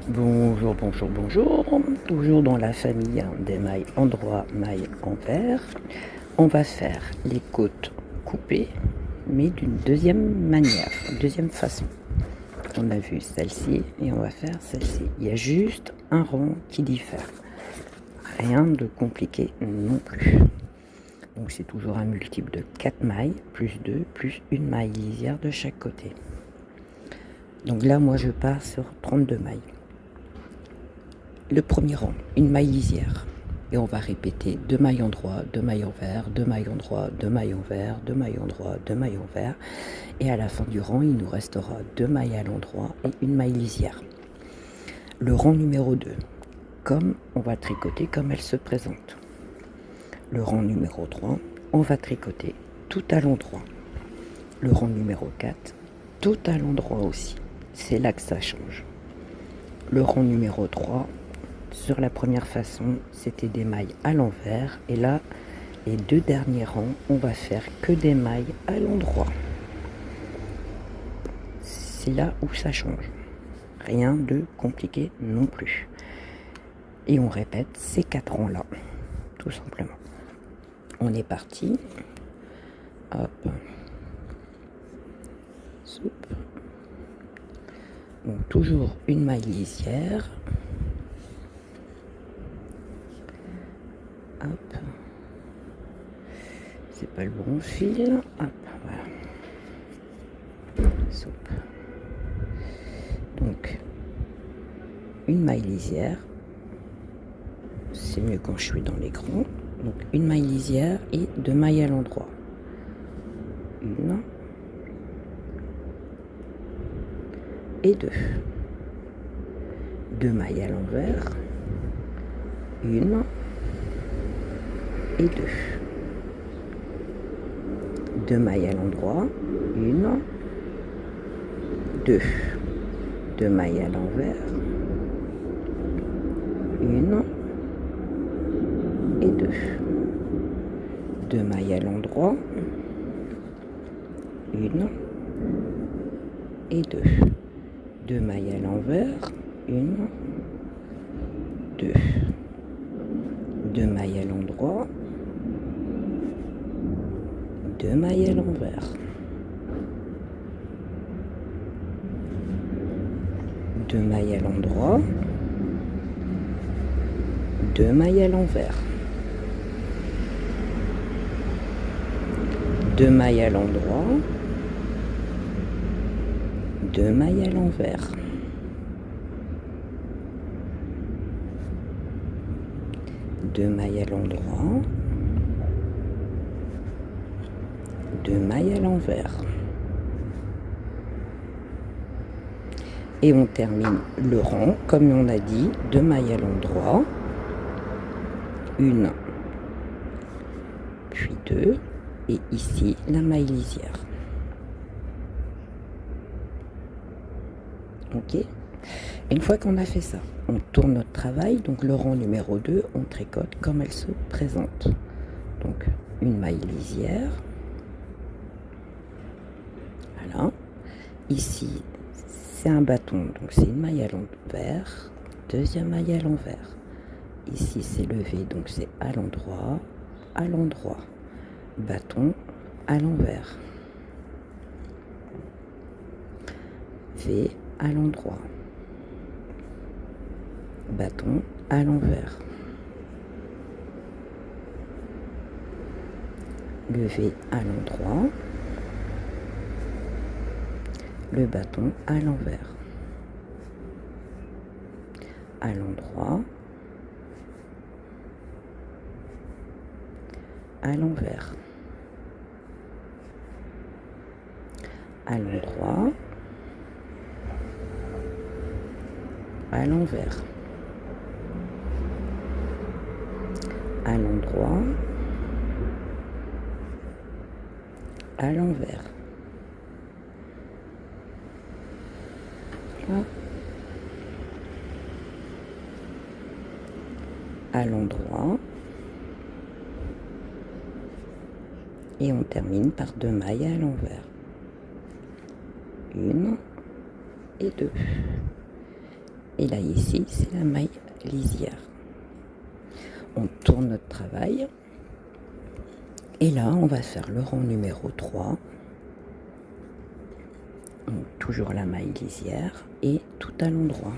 Bonjour, bonjour, bonjour. Toujours dans la famille des mailles endroit, mailles envers. On va faire les côtes coupées, mais d'une deuxième manière, deuxième façon. On a vu celle-ci et on va faire celle-ci. Il y a juste un rond qui diffère. Rien de compliqué non plus. Donc c'est toujours un multiple de 4 mailles, plus 2, plus une maille lisière de chaque côté. Donc là, moi, je pars sur 32 mailles. Le premier rang, une maille lisière. Et on va répéter 2 mailles en droit, 2 mailles envers, 2 mailles en droit, 2 mailles envers, 2 mailles en droit, 2 mailles envers. Et à la fin du rang, il nous restera 2 mailles à l'endroit et une maille lisière. Le rang numéro 2, comme on va tricoter comme elle se présente. Le rang numéro 3, on va tricoter tout à l'endroit. Le rang numéro 4, tout à l'endroit aussi. C'est là que ça change. Le rang numéro 3, sur la première façon, c'était des mailles à l'envers. Et là, les deux derniers rangs, on va faire que des mailles à l'endroit. C'est là où ça change. Rien de compliqué non plus. Et on répète ces 4 rangs-là, tout simplement. On est parti. Hop. Soupe. Donc toujours une maille lisière. Hop. C'est pas le bon fil. Hop, voilà. Soupe. Donc, une maille lisière. C'est mieux quand je suis dans l'écran. Donc, une maille lisière et 2 mailles à l'endroit. Une. Et 2. 2 mailles à l'envers. Une. Et 2. 2 mailles à l'endroit. Une. 2. 2 mailles à l'envers. Une. Et 2. 2 mailles à l'endroit. Une. Et 2. 2 mailles à l'envers. Une. 2. 2 mailles à l'endroit. 2 mailles à l'envers. 2 mailles à l'endroit. 2 mailles à l'envers. 2 mailles à l'endroit. 2 mailles à l'envers. 2 mailles à l'endroit. 2 mailles à l'envers. Et on termine le rang, comme on a dit, 2 mailles à l'endroit. Une, puis 2. Et ici, la maille lisière. Ok. Une fois qu'on a fait ça, on tourne notre travail. Donc le rang numéro 2, on tricote comme elle se présente. Donc une maille lisière. Voilà. Ici, c'est un bâton, donc c'est une maille à l'envers. Deuxième maille à l'envers. Ici, c'est levé, donc c'est à l'endroit. À l'endroit. Bâton à l'envers. V à l'endroit. Bâton à l'envers. Le V à l'endroit. Le bâton à l'envers. À l'endroit. À l'envers. À l'endroit. À l'envers. À l'endroit. À l'envers. À l'endroit. Et on termine par 2 mailles à l'envers. Une et 2. Et là ici, c'est la maille lisière. On tourne notre travail. Et là, on va faire le rang numéro 3. Donc, toujours la maille lisière et tout à l'endroit.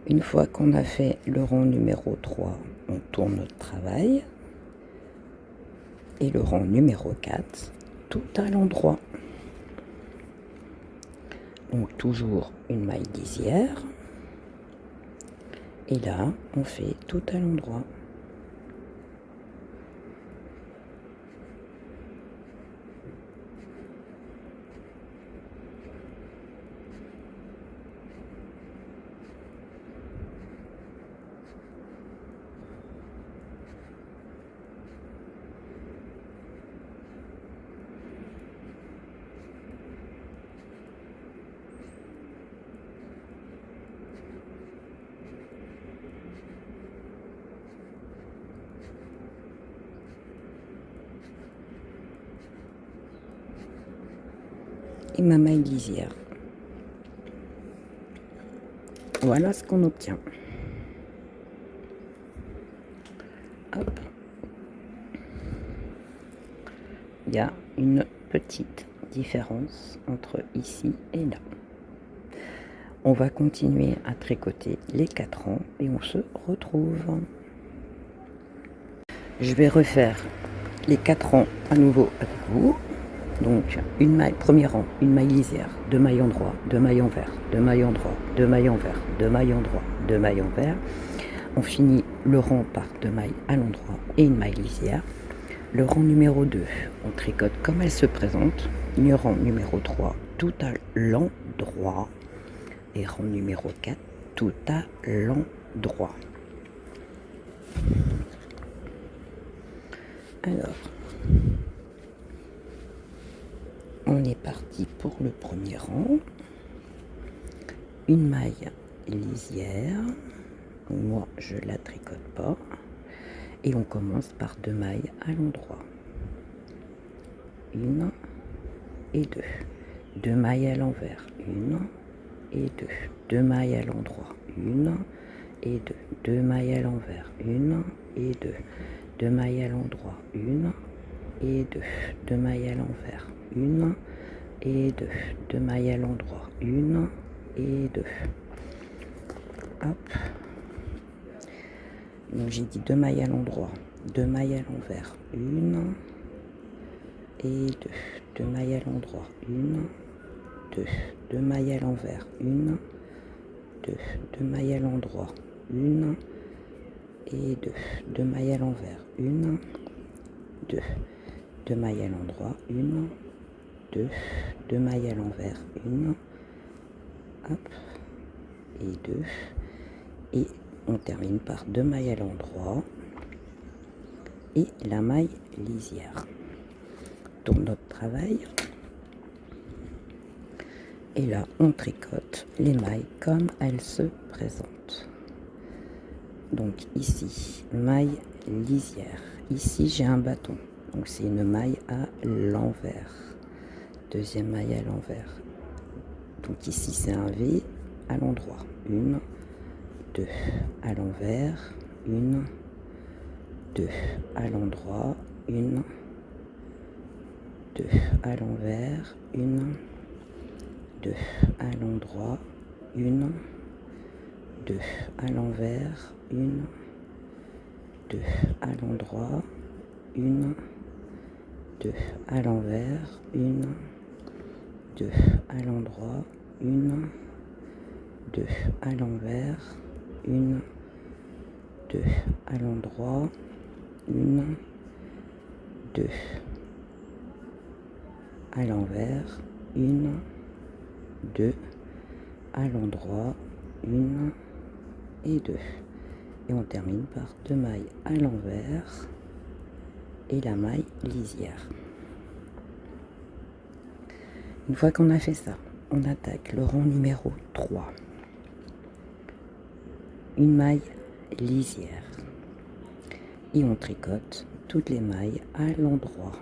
Une fois qu'on a fait le rang numéro 3, on tourne notre travail. Et le rang numéro 4, tout à l'endroit. Donc toujours une maille lisière. Et là, on fait tout à l'endroit. Et ma maille lisière. Voilà ce qu'on obtient. Hop. Il y a une petite différence entre ici et là. On va continuer à tricoter les 4 rangs et on se retrouve. Je vais refaire les 4 rangs à nouveau avec vous. Donc une maille, premier rang, une maille lisière, 2 mailles endroit, 2 mailles envers, 2 mailles endroit, 2 mailles envers, 2 mailles endroit, 2 mailles envers. On finit le rang par 2 mailles à l'endroit et une maille lisière. Le rang numéro 2, on tricote comme elle se présente. Le rang numéro 3, tout à l'endroit. Et rang numéro 4, tout à l'endroit. Alors, on est parti pour le premier rang. Une maille lisière. Moi, je la tricote pas. Et on commence par 2 mailles à l'endroit. 1 et 2. 2 mailles à l'envers. 1 et 2. 2 mailles à l'endroit. 1 et 2. 2 mailles à l'envers. 1 et 2. 2 mailles à l'endroit. 1 et 2. 2 mailles à l'envers. 1 et 2. 2 mailles à l'endroit. 1 et 2. Hop. Donc j'ai dit 2 mailles à l'endroit, 2 mailles à l'envers, 1 et 2. 2 mailles à l'endroit, 1, 2. 2 mailles à l'envers, 1, 2. 2 mailles à l'endroit, 1 et 2. 2 mailles à l'envers, 1, 2. 2 mailles à l'endroit, 1, 2. 2 mailles à l'envers, 1, hop, et 2. Et on termine par 2 mailles à l'endroit et la maille lisière. Tourne notre travail. Et là, on tricote les mailles comme elles se présentent. Donc ici, maille lisière. Ici, j'ai un bâton. Donc c'est une maille à l'envers. Deuxième maille à l'envers. Donc ici, c'est un V à l'endroit. 1, 2 à l'envers, 1, 2 à l'endroit, 1, 2 à l'envers, 1, 2 à l'endroit, 1, 2 à l'envers, 1, 2 à l'endroit, 1, 2 à l'envers, 1, 2 à l'endroit, 1, 2 à l'envers, 1, 2 à l'endroit, 1, 2 à l'envers, 1, 2 à l'endroit, 1 et 2. Et on termine par 2 mailles à l'envers et la maille lisière. Une fois qu'on a fait ça, on attaque le rang numéro 3. Une maille lisière. Et on tricote toutes les mailles à l'endroit.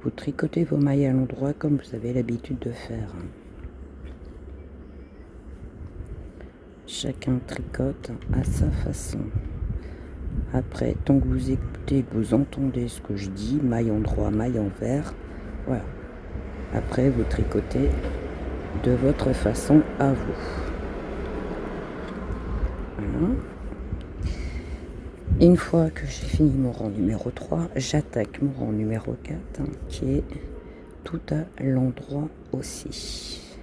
Vous tricotez vos mailles à l'endroit comme vous avez l'habitude de faire. Chacun tricote à sa façon. Après, tant que vous écoutez, vous entendez ce que je dis, maille endroit, maille envers, voilà. Après, vous tricotez de votre façon à vous. Voilà. Une fois que j'ai fini mon rang numéro 3, j'attaque mon rang numéro 4 qui est tout à l'endroit aussi.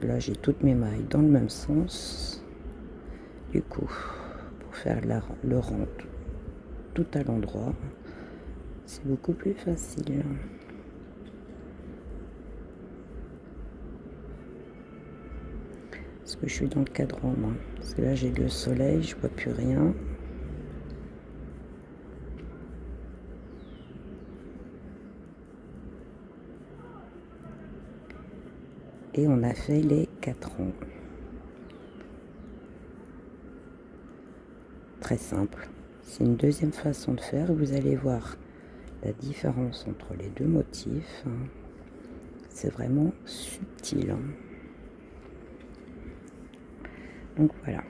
Là, j'ai toutes mes mailles dans le même sens. Du coup, pour faire le rang tout à l'endroit, c'est beaucoup plus facile. Parce que je suis dans le cadran, moi. Parce que là, j'ai le soleil, je vois plus rien. Et on a fait les 4 rangs. Très simple. C'est une deuxième façon de faire. Vous allez voir la différence entre les deux motifs. C'est vraiment subtil. Donc voilà.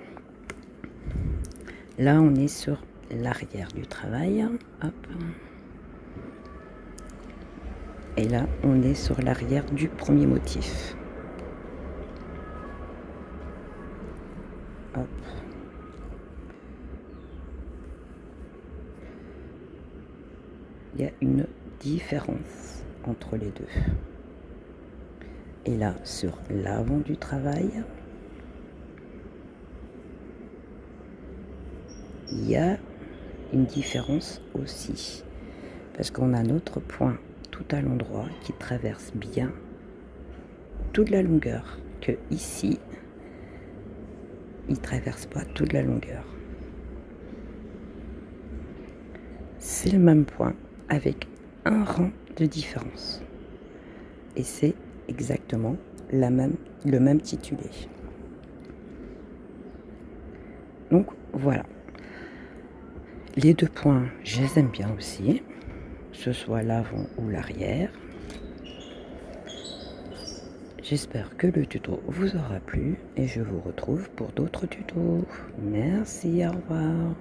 Là, on est sur l'arrière du travail. Hop. Et là, on est sur l'arrière du premier motif. Hop. Il y a une différence entre les deux. Et là, sur l'avant du travail, il y a une différence aussi. Parce qu'on a notre point tout à l'endroit qui traverse bien toute la longueur. Que ici, il ne traverse pas toute la longueur. C'est le même point avec un rang de différence. Et c'est exactement le même titulé. Donc voilà. Les deux points, je les aime bien aussi. Que ce soit l'avant ou l'arrière. J'espère que le tuto vous aura plu et je vous retrouve pour d'autres tutos. Merci, au revoir.